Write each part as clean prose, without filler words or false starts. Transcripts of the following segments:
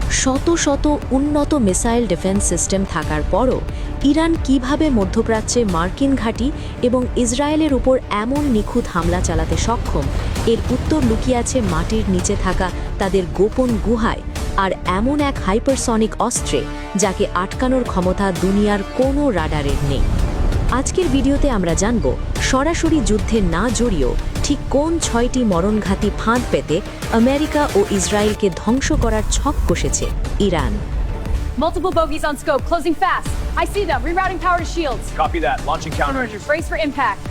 শত শত উন্নত মিসাইল ডিফেন্স সিস্টেম থাকার পরও ইরান কিভাবে মধ্যপ্রাচ্যে মার্কিন ঘাঁটি এবং ইসরায়েলের উপর এমন নিখুঁত হামলা চালাতে সক্ষম, এর উত্তর লুকিয়ে আছে মাটির নিচে থাকা তাদের গোপন গুহায় আর এমন এক হাইপারসনিক অস্ত্রে যাকে আটকানোর ক্ষমতা দুনিয়ার কোনো রাডারের নেই। আজকের ভিডিওতে আমরা জানব সরাসরি যুদ্ধে না জড়িয়েও ঠিক কোন 6টি মরণঘাতী ফাঁদ পেতে আমেরিকা ও ইসরায়েলকে ধ্বংস করার ছক কষেছে Iran. Multiple bogeys on scope, closing fast. I see them, rerouting power to shields. Copy that. Launching counter. Brace for impact.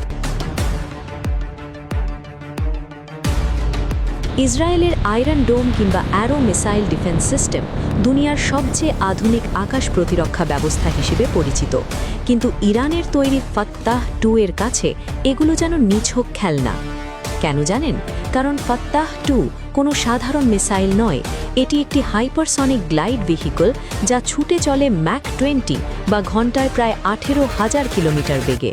ইসরায়েলের আয়রন ডোম কিংবা অ্যারো মিসাইল ডিফেন্স সিস্টেম দুনিয়ার সবচেয়ে আধুনিক আকাশ প্রতিরক্ষা ব্যবস্থা হিসেবে পরিচিত, কিন্তু ইরানের তৈরি ফাত্তাহ 2 এর কাছে এগুলো যেন নিছক খেলনা। কেন জানেন? কারণ ফাত্তাহ 2 কোনো সাধারণ মিসাইল নয়, এটি একটি হাইপারসনিক গ্লাইড ভেহিকল যা ছুটে চলে ম্যাক 20 বা ঘন্টায় প্রায় 18,000 কিলোমিটার বেগে।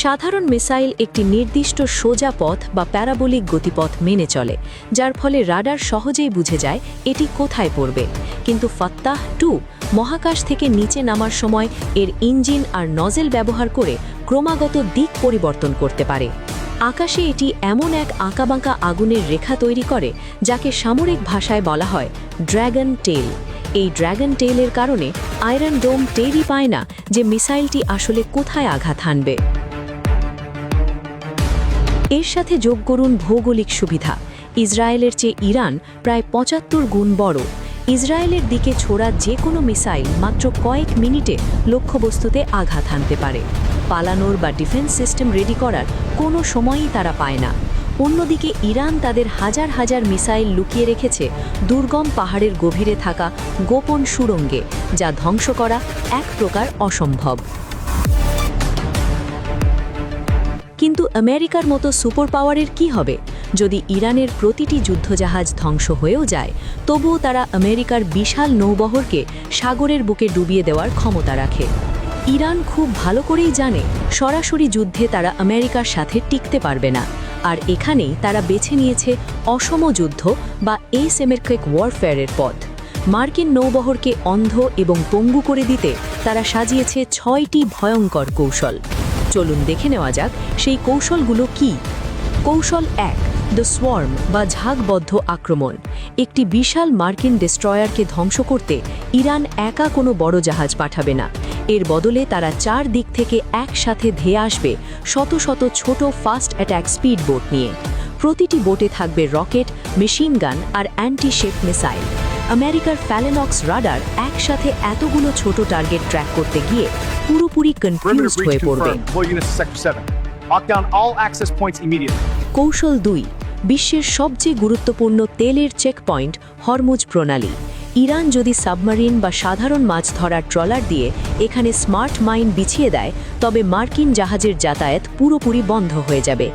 সাধারণ মিসাইল একটি নির্দিষ্ট সোজা পথ বা প্যারাবোলিক গতিপথ মেনে চলে, যার ফলে রাডার সহজেই বুঝে যায় এটি কোথায় পড়বে। কিন্তু ফাত্তাহ 2 মহাকাশ থেকে নিচে নামার সময় এর ইঞ্জিন আর নজেল ব্যবহার করে ক্রমাগত দিক পরিবর্তন করতে পারে। আকাশে এটি এমন এক আঁকাবাঁকা আগুনের রেখা তৈরি করে যাকে সামরিক ভাষায় বলা হয় ড্র্যাগন টেল। এই ড্র্যাগন টেলের কারণে আয়রন ডোম টেরই পায় না যে মিসাইলটি আসলে কোথায় আঘাত হানবে। এর সাথে যোগ করুন ভৌগোলিক সুবিধা। ইসরায়েলের চেয়ে ইরান প্রায় 75 গুণ বড়। ইসরায়েলের দিকে ছোড়া যে কোনো মিসাইল মাত্র কয়েক মিনিটে লক্ষ্যবস্তুতে আঘাত হানতে পারে। পালানোর বা ডিফেন্স সিস্টেম রেডি করার কোনো সময়ই তারা পায় না। অন্যদিকে ইরান তাদের হাজার হাজার মিসাইল লুকিয়ে রেখেছে দুর্গম পাহাড়ের গভীরে থাকা গোপন সুড়ঙ্গে, যা ধ্বংস করা এক প্রকার অসম্ভব। কিন্তু আমেরিকার মতো সুপার পাওয়ারের কি হবে? যদি ইরানের প্রতিটি যুদ্ধজাহাজ ধ্বংস হয়েও যায়, তবুও তারা আমেরিকার বিশাল নৌবহরকে সাগরের বুকে ডুবিয়ে দেওয়ার ক্ষমতা রাখে। ইরান খুব ভালো করেই জানে সরাসরি যুদ্ধে তারা আমেরিকার সাথে টিকতে পারবে না, আর এখানেই তারা বেছে নিয়েছে অসম যুদ্ধ বা এসিমেট্রিক ওয়ারফেয়ারের পথ। মার্কিন নৌবহরকে অন্ধ এবং পঙ্গু করে দিতে তারা সাজিয়েছে 6টি ভয়ঙ্কর কৌশল। চলুন দেখে নেওয়া যাক সেই কৌশলগুলো কি। কৌশল 1, দ্য সোয়ার্ম বা ঝাঁকবদ্ধ আক্রমণ। একটি বিশাল মার্কিন ডেস্ট্রয়ারকে ধ্বংস করতে ইরান একা কোনো বড় জাহাজ পাঠাবে না। এর বদলে তারা 4 দিক থেকে একসাথে ধেয়ে আসবে শত শত ছোট ফাস্ট অ্যাটাক স্পিড বোট নিয়ে। প্রতিটি বোটে থাকবে রকেট, মেশিন গান আর অ্যান্টি শেপ মিসাইল। আমেরিকার ফ্যালেনক্স রাডার একসাথে এতগুলো ছোট টার্গেট ট্র্যাক করতে গিয়ে পুরোপুরি কনফিউজড হয়ে পড়বে। কৌশল 2, বিশ্বের সবচেয়ে গুরুত্বপূর্ণ তেলের চেকপয়েন্ট হরমুজ প্রণালী। ইরান যদি সাবমারিন বা সাধারণ মাছ ধরার ট্রলার দিয়ে এখানে স্মার্ট মাইন বিছিয়ে দেয়, তবে মার্কিন জাহাজের যাতায়াত পুরোপুরি বন্ধ হয়ে যাবে।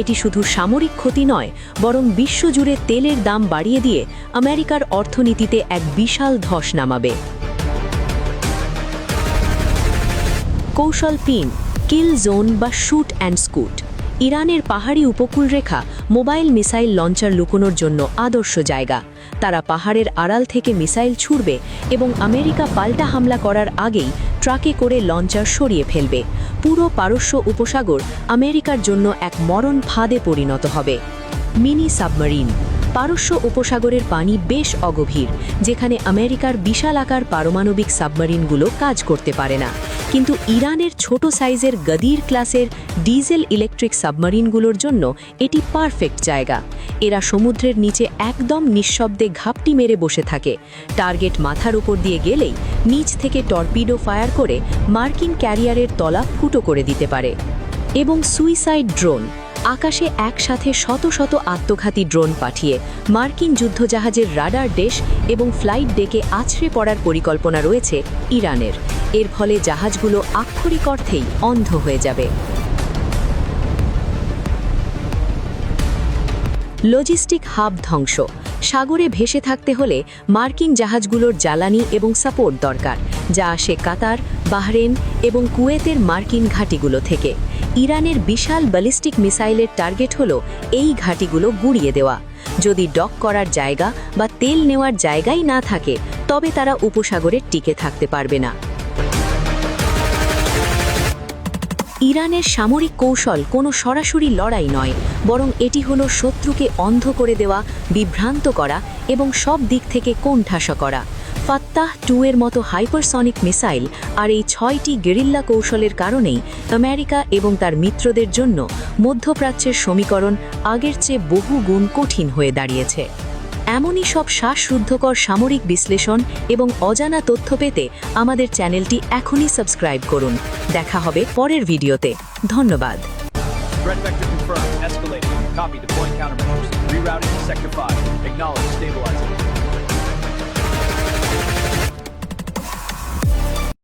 এটি শুধু সামরিক ক্ষতি নয়, বরং বিশ্বজুড়ে তেলের দাম বাড়িয়ে দিয়ে আমেরিকার অর্থনীতিতে এক বিশাল ধস নামাবে। কৌশল 3, কিল জোন বা শুট অ্যান্ড স্কুট। ইরানের পাহাড়ি উপকূলরেখা মোবাইল মিসাইল লঞ্চার লুকোনোর জন্য আদর্শ জায়গা। তারা পাহাড়ের আড়াল থেকে মিসাইল ছুড়বে এবং আমেরিকা পাল্টা হামলা করার আগেই ট্রাকে করে লঞ্চার সরিয়ে ফেলবে। পুরো পারস্য উপসাগর আমেরিকার জন্য এক মরণ ফাঁদে পরিণত হবে। Mini submarine. পারস্য উপসাগরের পানি বেশ অগভীর, যেখানে আমেরিকার বিশাল আকার পারমাণবিক সাবমারিনগুলো কাজ করতে পারে না। কিন্তু ইরানের ছোট সাইজের গদির ক্লাসের ডিজেল ইলেকট্রিক সাবমারিনগুলোর জন্য এটি পারফেক্ট জায়গা। এরা সমুদ্রের নিচে একদম নিঃশব্দে ঘাপটি মেরে বসে থাকে। টার্গেট মাথার উপর দিয়ে গেলেই নিচ থেকে টর্পিডো ফায়ার করে মার্কিন ক্যারিয়ারের তলা ফুটো করে দিতে পারে। এবং সুইসাইড ড্রোন। আকাশে একসাথে শত শত আত্মঘাতী ড্রোন পাঠিয়ে মার্কিন যুদ্ধজাহাজের রাডার ডেশ এবং ফ্লাইট ডেকে আছড়ে পড়ার পরিকল্পনা রয়েছে ইরানের। এর ফলে জাহাজগুলো আক্ষরিক অর্থেই অন্ধ হয়ে যাবে। লজিস্টিক হাব ধ্বংস। সাগরে ভেসে থাকতে হলে মার্কিন জাহাজগুলোর জ্বালানি এবং সাপোর্ট দরকার, যা আসে কাতার, বাহরেন এবং কুয়েতের মার্কিন ঘাঁটিগুলো থেকে। ইরানের বিশাল ব্যালিস্টিক মিসাইলের টার্গেট হল এই ঘাঁটিগুলো গুঁড়িয়ে দেওয়া। যদি ডক করার জায়গা বা তেল নেওয়ার জায়গাই না থাকে, তবে তারা উপসাগরে টিকে থাকতে পারবে না। ইরানের সামরিক কৌশল কোনো সরাসরি লড়াই নয়, বরং এটি হলো শত্রুকে অন্ধ করে দেওয়া, বিভ্রান্ত করা এবং সব দিক থেকে কোণঠাসা করা। ফাত্তাহ 2 এর মতো হাইপারসনিক মিসাইল আর এই 6টি গেরিল্লা কৌশলের কারণেই আমেরিকা এবং তার মিত্রদের জন্য মধ্যপ্রাচ্যের সমীকরণ আগের চেয়ে বহু গুণ কঠিন হয়ে দাঁড়িয়েছে। এমনই সব শ্বাসরুদ্ধকর সামরিক বিশ্লেষণ এবং অজানা তথ্য পেতে আমাদের চ্যানেলটি এখনই সাবস্ক্রাইব করুন। দেখা হবে পরের ভিডিওতে। ধন্যবাদ। Threat vector confirmed. Escalating. Copy. Deploying countermeasures. Rerouting to Sector 5. Acknowledge. Stabilizing.